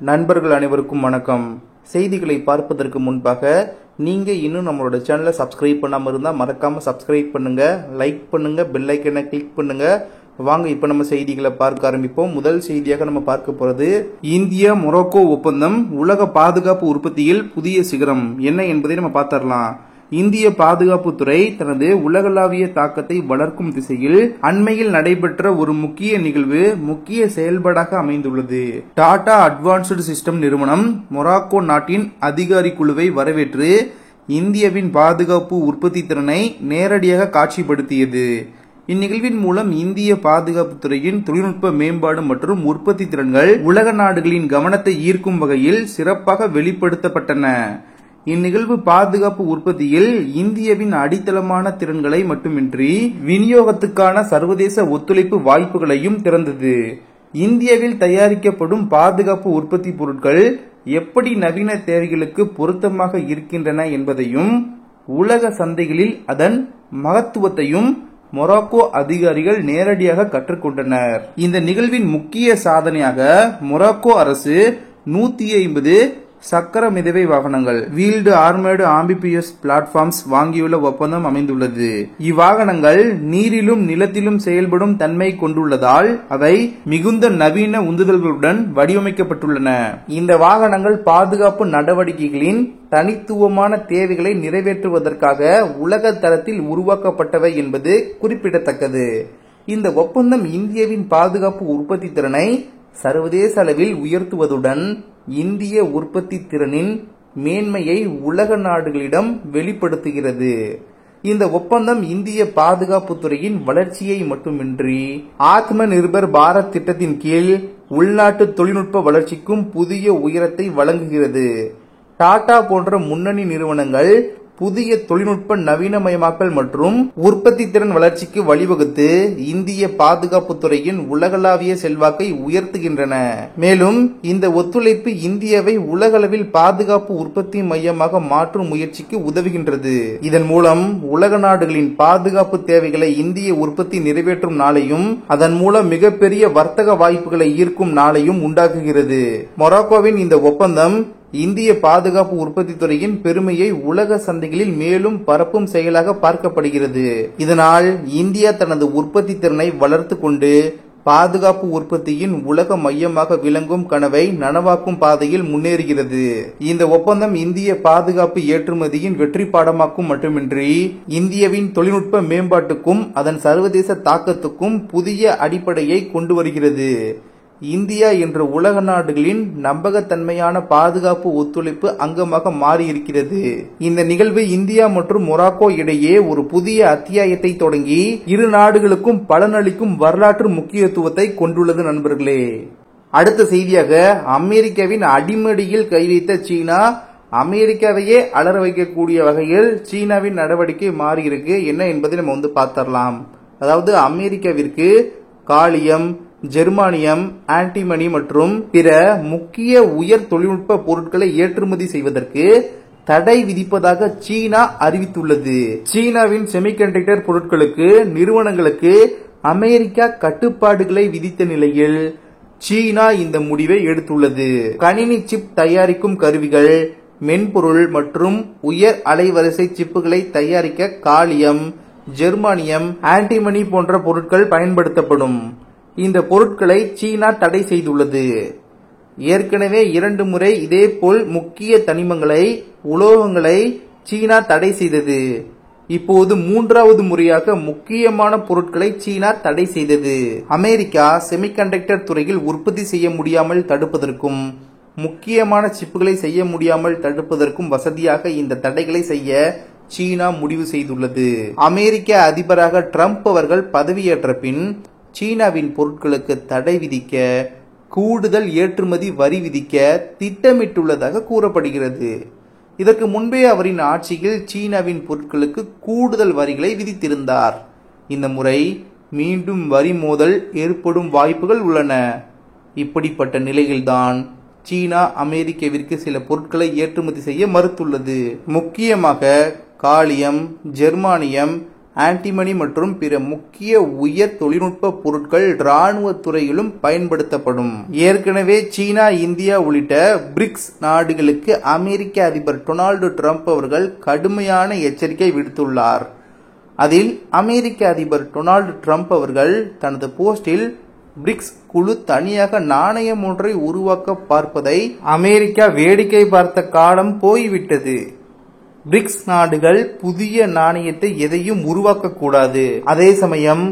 நண்பர்கள் அனைவருக்கும் வணக்கம். செய்திகளை பார்ப்பதற்கு முன்பாக நீங்க இன்னும் நம்மளோட சேனலை சப்ஸ்கிரைப் பண்ணாம இருந்தா மறக்காம சப்ஸ்கிரைப் பண்ணுங்க, லைக் பண்ணுங்க, பெல் ஐக்கனை கிளிக் பண்ணுங்க. வாங்க இப்ப நம்ம செய்திகளை பார்க்க ஆரம்பிப்போம். முதல் செய்தியாக நம்ம பார்க்க போறது இந்தியா மொராக்கோ ஒப்பந்தம் உலக பாதுகாப்பு உற்பத்தியில் புதிய சிகரம் என்ன என்பதை நம்ம பார்த்தரலாம். இந்திய பாதுகாப்புத்துறை தனது உலகளாவிய தாக்கத்தை வளர்க்கும் திசையில் அண்மையில் நடைபெற்ற ஒரு முக்கிய நிகழ்வு முக்கிய செயல்பாடாக அமைந்துள்ளது. டாடா அட்வான்ஸ்டு சிஸ்டம் நிறுவனம் மொராக்கோ நாட்டின் அதிகாரி குழுவை வரவேற்று இந்தியாவின் பாதுகாப்பு உற்பத்தி திறனை நேரடியாக காட்சிப்படுத்தியது. இந்நிகழ்வின் மூலம் இந்திய பாதுகாப்புத்துறையின் தொழில்நுட்ப மேம்பாடு மற்றும் உற்பத்தி திறன்கள் உலக நாடுகளின் கவனத்தை ஈர்க்கும் வகையில் சிறப்பாக வெளிப்படுத்தப்பட்டன. இந்நிகழ்வு பாதுகாப்பு உற்பத்தியில் இந்தியாவின் அடித்தளமான திறன்களை மட்டுமின்றி விநியோகத்துக்கான சர்வதேச ஒத்துழைப்பு வாய்ப்புகளையும் திறந்தது. இந்தியாவில் தயாரிக்கப்படும் பாதுகாப்பு உற்பத்தி பொருட்கள் எப்படி நவீன தேவைகளுக்கு பொருத்தமாக இருக்கின்றன என்பதையும் உலக சந்தைகளில் அதன் மகத்துவத்தையும் மொராக்கோ அதிகாரிகள் நேரடியாக கற்றுக்கொண்டனர். இந்த நிகழ்வின் முக்கிய சாதனையாக மொராக்கோ அரசு 150 சக்கர மிதவை வாகனங்கள் வீல்டு ஆர்மர்டு ஆம்பிபியஸ் பிளாட்ஃபார்ம்ஸ் வாங்கியுள்ள ஒப்பந்தம் அமைந்துள்ளது. இவ்வாகனங்கள் நீரிலும் நிலத்திலும் செயல்படும் தன்மை கொண்டுள்ளதால் அவை மிகுந்த நவீன உந்துதல்களுடன் வடிவமைக்கப்பட்டுள்ளன. இந்த வாகனங்கள் பாதுகாப்பு நடவடிக்கைகளின் தனித்துவமான தேவைகளை நிறைவேற்றுவதற்காக உலக தரத்தில் உருவாக்கப்பட்டவை என்பது குறிப்பிடத்தக்கது. இந்த ஒப்பந்தம் இந்தியாவின் பாதுகாப்பு உற்பத்தி திறனை சர்வதேச அளவில் உயர்த்துவதுடன் இந்திய உற்பத்தி திறனின் மேன்மையை உலக நாடுகளிடம் வெளிப்படுத்துகிறது. இந்த ஒப்பந்தம் இந்திய பாதுகாப்புத்துறையின் வளர்ச்சியை மட்டுமின்றி ஆத்ம நிர்பர் பாரத் திட்டத்தின் கீழ் உள்நாட்டு தொழில்நுட்ப வளர்ச்சிக்கும் புதிய உயரத்தை வழங்குகிறது. டாடா போன்ற முன்னணி நிறுவனங்கள் புதிய தொழில்நுட்ப நவீனமயமாக்கல் மற்றும் உற்பத்தி திறன் வளர்ச்சிக்கு வழிவகுத்து இந்திய பாதுகாப்பு துறையின் உலகளாவிய செல்வாக்கை உயர்த்துகின்றன. மேலும் இந்த ஒத்துழைப்பு இந்தியாவை உலகளவில் பாதுகாப்பு உற்பத்தி மையமாக மாற்றும் முயற்சிக்கு உதவுகின்றது. இதன் மூலம் உலக நாடுகளின் பாதுகாப்பு தேவைகளை இந்திய உற்பத்தி நிறைவேற்றும் நாளையும் அதன் மூலம் மிகப்பெரிய வர்த்தக வாய்ப்புகளை ஈர்க்கும் நாளையும் உண்டாக்குகிறது. மொராக்கோவின் இந்த ஒப்பந்தம் இந்திய பாதுகாப்பு உற்பத்தி துறையின் பெருமையை உலக சந்தைகளில் மேலும் பரப்பும் செயலாக பார்க்கப்படுகிறது. இதனால் இந்தியா தனது உற்பத்தி திறனை வளர்த்து கொண்டு பாதுகாப்பு உற்பத்தியின் உலக மையமாக விளங்கும் கனவை நனவாக்கும் பாதையில் முன்னேறுகிறது. இந்த ஒப்பந்தம் இந்திய பாதுகாப்பு ஏற்றுமதியின் வெற்றி பாடமாக்கும் மட்டுமின்றி இந்தியாவின் தொழில்நுட்ப மேம்பாட்டுக்கும் அதன் சர்வதேச தாக்கத்துக்கும் புதிய அடிப்படையை கொண்டு வருகிறது. இந்தியா என்ற உலக நாடுகளின் நம்பகத்தன்மையான பாதுகாப்பு ஒத்துழைப்பு அங்கமாக மாறியிருக்கிறது. இந்த நிகழ்வு இந்தியா மற்றும் மொராக்கோ இடையே ஒரு புதிய அத்தியாயத்தை தொடங்கி இரு நாடுகளுக்கும் பலனளிக்கும் வரலாற்று முக்கியத்துவத்தை கொண்டுள்ளது. நண்பர்களே, அடுத்த செய்தியாக அமெரிக்காவின் அடிமடியில் கை வைத்த சீனா அமெரிக்காவையே அலற வைக்கக்கூடிய வகையில் சீனாவின் நடவடிக்கை மாறியிருக்கு. என்ன என்பதை நம்ம பார்த்தரலாம். அதாவது அமெரிக்காவிற்கு காலியம், ஜெர்மானியம், ஆன்டிமனி மற்றும் பிற முக்கிய உயர் தொழில்நுட்ப பொருட்களை ஏற்றுமதி செய்வதற்கு தடை விதிப்பதாக சீனா அறிவித்துள்ளது. சீனாவின் செமிகண்டக்டர் பொருட்களுக்கு நிறுவனங்களுக்கு அமெரிக்கா கட்டுப்பாடுகளை விதித்த நிலையில் சீனா இந்த முடிவை எடுத்துள்ளது. கணினி சிப் தயாரிக்கும் கருவிகள், மென்பொருள் மற்றும் உயர் அலைவரிசை சிப்புகளை தயாரிக்க காலியம், ஜெர்மானியம், ஆன்டிமனி போன்ற பொருட்கள் பயன்படுத்தப்படும். இந்த பொருட்களை சீனா தடை செய்துள்ளது. ஏற்கனவே 2 முறை இதேபோல் முக்கிய தனிமங்களை, உலோகங்களை சீனா தடை செய்தது. இப்போது 3வது முறையாக முக்கியமான பொருட்களை சீனா தடை செய்தது. அமெரிக்கா செமிகண்டக்டர் துறையில் உற்பத்தி செய்ய முடியாமல் தடுப்பதற்கும் முக்கியமான சிப்புகளை செய்ய முடியாமல் தடுப்பதற்கும் வசதியாக இந்த தடைகளை செய்ய சீனா முடிவு செய்துள்ளது. அமெரிக்க அதிபராக ட்ரம்ப் அவர்கள் பதவியேற்ற பின் சீனாவின் பொருட்களுக்கு தடை விதிக்க, கூடுதல் ஏற்றுமதி வரி விதிக்க திட்டமிட்டுள்ளதாக கூறப்படுகிறது. இதற்கு முன்பே அவரின் ஆட்சியில் சீனாவின் பொருட்களுக்கு கூடுதல் வரிகளை விதித்திருந்தார். இந்த முறை மீண்டும் வரி மோதல் ஏற்படும் வாய்ப்புகள் உள்ளன. இப்படிப்பட்ட நிலையில்தான் சீனா அமெரிக்காவிற்கு சில பொருட்களை ஏற்றுமதி செய்ய மறுத்துள்ளது. முக்கியமாக காலியம், ஜெர்மானியம், ஆன்டிமனி மற்றும் பிற முக்கிய உயர் தொழில்நுட்ப பொருட்கள் இராணுவ துறையிலும் பயன்படுத்தப்படும். ஏற்கனவே சீனா, இந்தியா உள்ளிட்ட பிரிக்ஸ் நாடுகளுக்கு அமெரிக்க அதிபர் டொனால்டு டிரம்ப் அவர்கள் கடுமையான எச்சரிக்கை விடுத்துள்ளார். அதில் அமெரிக்க அதிபர் டொனால்டு டிரம்ப் அவர்கள் தனது போஸ்டில் பிரிக்ஸ் குழு தனியாக நாணயம் ஒன்றை உருவாக்க பார்ப்பதை அமெரிக்கா வேடிக்கை பார்த்த காலம் போய்விட்டது. பிரிக்ஸ் நாடுகள் புதிய நாணயத்தை எதையும் உருவாக்கக்கூடாது. அதே சமயம்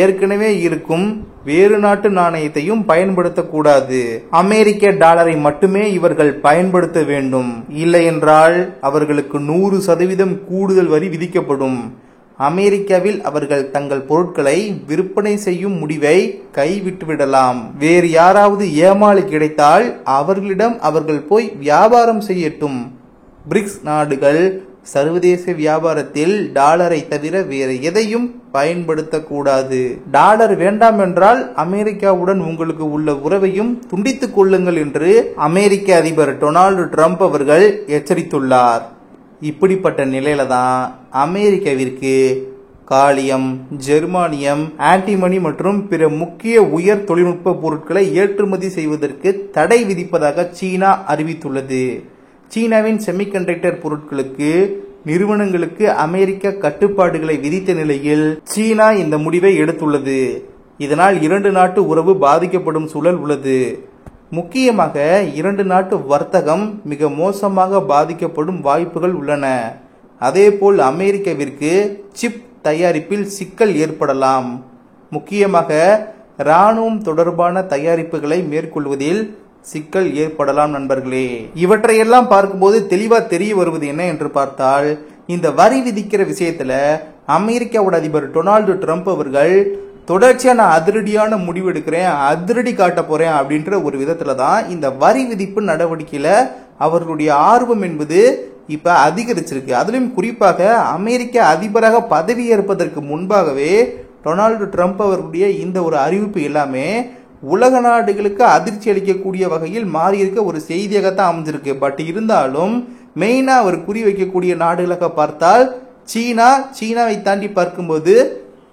ஏற்கனவே இருக்கும் வேறு நாட்டு நாணயத்தையும் பயன்படுத்தக்கூடாது. அமெரிக்க டாலரை மட்டுமே இவர்கள் பயன்படுத்த வேண்டும். இல்லையென்றால் அவர்களுக்கு 100% கூடுதல் வரி விதிக்கப்படும். அமெரிக்காவில் அவர்கள் தங்கள் பொருட்களை விற்பனை செய்யும் முடிவை கைவிட்டுவிடலாம். வேறு யாராவது ஏமாளி கிடைத்தால் அவர்களிடம் அவர்கள் போய் வியாபாரம் செய்யட்டும். பிரிக்ஸ் நாடுகள் சர்வதேச வியாபாரத்தில் டாலரை தவிர வேறு எதையும் பயன்படுத்தக்கூடாது. டாலர் வேண்டாம் என்றால் அமெரிக்காவுடன் உங்களுக்கு உள்ள உறவையும் துண்டித்துக் கொள்ளுங்கள் என்று அமெரிக்க அதிபர் டொனால்டு டிரம்ப் அவர்கள் எச்சரித்துள்ளார். இப்படிப்பட்ட நிலையில தான் அமெரிக்காவிற்கு காலியம், ஜெர்மானியம், ஆன்டிமனி மற்றும் பிற முக்கிய உயர் தொழில்நுட்ப பொருட்களை ஏற்றுமதி செய்வதற்கு தடை விதிப்பதாக சீனா அறிவித்துள்ளது. சீனாவின் செமிகண்டக்டர் பொருட்களுக்கு நிறுவனங்களுக்கு அமெரிக்க கட்டுப்பாடுகளை விதித்த நிலையில் சீனா இந்த முடிவை எடுத்துள்ளது. இதனால் 2 நாட்டு உறவு பாதிக்கப்படும் சூழல் உள்ளது. முக்கியமாக 2 நாட்டு வர்த்தகம் மிக மோசமாக பாதிக்கப்படும் வாய்ப்புகள் உள்ளன. அதேபோல் அமெரிக்காவிற்கு சிப் தயாரிப்பில் சிக்கல் ஏற்படலாம். முக்கியமாக இராணுவம் தொடர்பான தயாரிப்புகளை மேற்கொள்வதில் சிக்கல் ஏற்படலாம். நண்பர்களே, இவற்றையெல்லாம் பார்க்கும்போது தெளிவா தெரிய வருவது என்ன என்று பார்த்தால், இந்த வரி விதிக்கிற விஷயத்துல அமெரிக்காவோட அதிபர் டொனால்டு டிரம்ப் அவர்கள் தொடர்ச்சியா நான் அதிரடியான முடிவு எடுக்கிறேன், அதிரடி காட்ட போறேன் அப்படின்ற ஒரு விதத்துல தான் இந்த வரி விதிப்பு நடவடிக்கையில அவர்களுடைய ஆர்வம் என்பது இப்ப அதிகரிச்சிருக்கு. அதிலும் குறிப்பாக அமெரிக்க அதிபராக பதவியேற்பதற்கு முன்பாகவே டொனால்டு டிரம்ப் அவர்களுடைய இந்த ஒரு அறிவிப்பு எல்லாமே உலக நாடுகளுக்கு அதிர்ச்சி அளிக்கக்கூடிய வகையில் மாறியிருக்க ஒரு செய்தியாகத்தான் அமைஞ்சிருக்கு. பட் இருந்தாலும் மெயினா அவர் குறி வைக்கக்கூடிய நாடுகளாக பார்த்தால் சீனாவை தாண்டி பார்க்கும்போது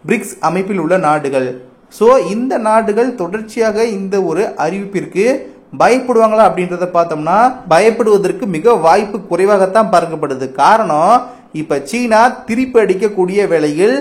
பிரிக்ஸ் அமைப்பில் உள்ள நாடுகள். சோ இந்த நாடுகள் தொடர்ச்சியாக இந்த ஒரு அறிவிப்பிற்கு பயப்படுவாங்களா அப்படின்றத பார்த்தோம்னா பயப்படுவதற்கு மிக வாய்ப்பு குறைவாகத்தான் பார்க்கப்படுது. காரணம், இப்ப சீனா திருப்பி அடிக்கக்கூடிய வேளையில்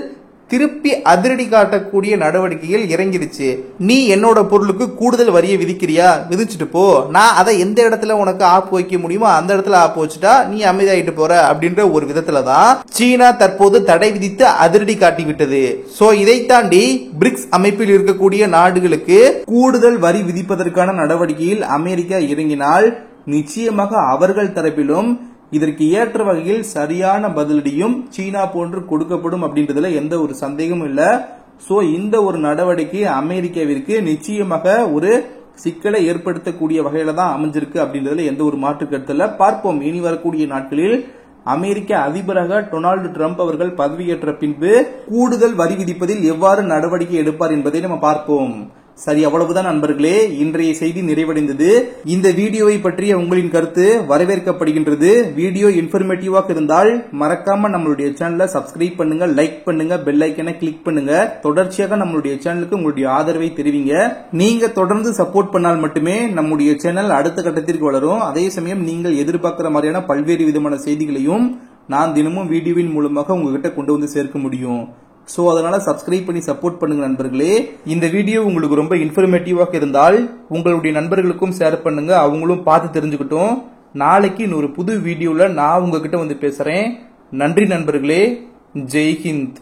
திருப்பி அதிரடி காட்டக்கூடிய நடவடிக்கைகள் இறங்கிருச்சு. நீ என்னோட பொருளுக்கு கூடுதல் வரியை விதிக்கிறியா, விதிச்சுட்டு போ, நான் அதை எந்த இடத்துல உனக்கு ஆப்பு வைக்க முடியுமோ அந்த இடத்துல ஆப்பு வச்சுட்டா நீ அமைதியாயிட்டு போற அப்படின்ற ஒரு விதத்துலதான் சீனா தற்போது தடை விதித்து அதிரடி காட்டிவிட்டது. சோ இதை தாண்டி பிரிக்ஸ் அமைப்பில் இருக்கக்கூடிய நாடுகளுக்கு கூடுதல் வரி விதிப்பதற்கான நடவடிக்கையில் அமெரிக்கா இறங்கினால் நிச்சயமாக அவர்கள் தரப்பிலும் இதற்கு ஏற்ற வகையில் சரியான பதிலடியும் சீனா போன்று கொடுக்கப்படும் அப்படின்றதுல எந்த ஒரு சந்தேகமும் இல்ல. சோ இந்த ஒரு நடவடிக்கை அமெரிக்காவிற்கு நிச்சயமாக ஒரு சிக்கலை ஏற்படுத்தக்கூடிய வகையில தான் அமைஞ்சிருக்கு அப்படின்றதுல எந்த ஒரு மாற்று கருத்து இல்ல. பார்ப்போம் இனி வரக்கூடிய நாட்களில் அமெரிக்க அதிபராக டொனால்டு டிரம்ப் அவர்கள் பதவியேற்ற பின்பு கூடுதல் வரி விதிப்பதில் எவ்வாறு நடவடிக்கை எடுப்பார் என்பதை நம்ம பார்ப்போம். சரி, அவ்வளவுதான் நண்பர்களே, இன்றைய செய்தி நிறைவடைந்தது. இந்த வீடியோவை பற்றிய உங்களின் கருத்து வரவேற்கப்படுகின்றது. வீடியோ இன்ஃபர்மேட்டிவாக இருந்தால் மறக்காம நம்மளுடைய சேனலை சப்ஸ்கிரைப் பண்ணுங்க, லைக் பண்ணுங்க, பெல் ஐக்கனை கிளிக் பண்ணுங்க. தொடர்ச்சியாக நம்மளுடைய சேனலுக்கு உங்களுடைய ஆதரவை தெரிவிங்க. நீங்க தொடர்ந்து சப்போர்ட் பண்ணால் மட்டுமே நம்முடைய சேனல் அடுத்த கட்டத்திற்கு வளரும். அதே சமயம் நீங்கள் எதிர்பார்க்கிற மாதிரியான பல்வேறு விதமான செய்திகளையும் நான் தினமும் வீடியோவின் மூலமாக உங்ககிட்ட கொண்டு வந்து சேர்க்க முடியும். சோ அதனால சப்ஸ்கிரைப் பண்ணி சப்போர்ட் பண்ணுங்க நண்பர்களே. இந்த வீடியோ உங்களுக்கு ரொம்ப இன்ஃபர்மேட்டிவாக இருந்தால் உங்களுடைய நண்பர்களுக்கும் ஷேர் பண்ணுங்க, அவங்களும் பார்த்து தெரிஞ்சுக்கிட்டோம். நாளைக்கு இன்னொரு புது வீடியோல நான் உங்ககிட்ட வந்து பேசுறேன். நன்றி நண்பர்களே. ஜெய் ஹிந்த்.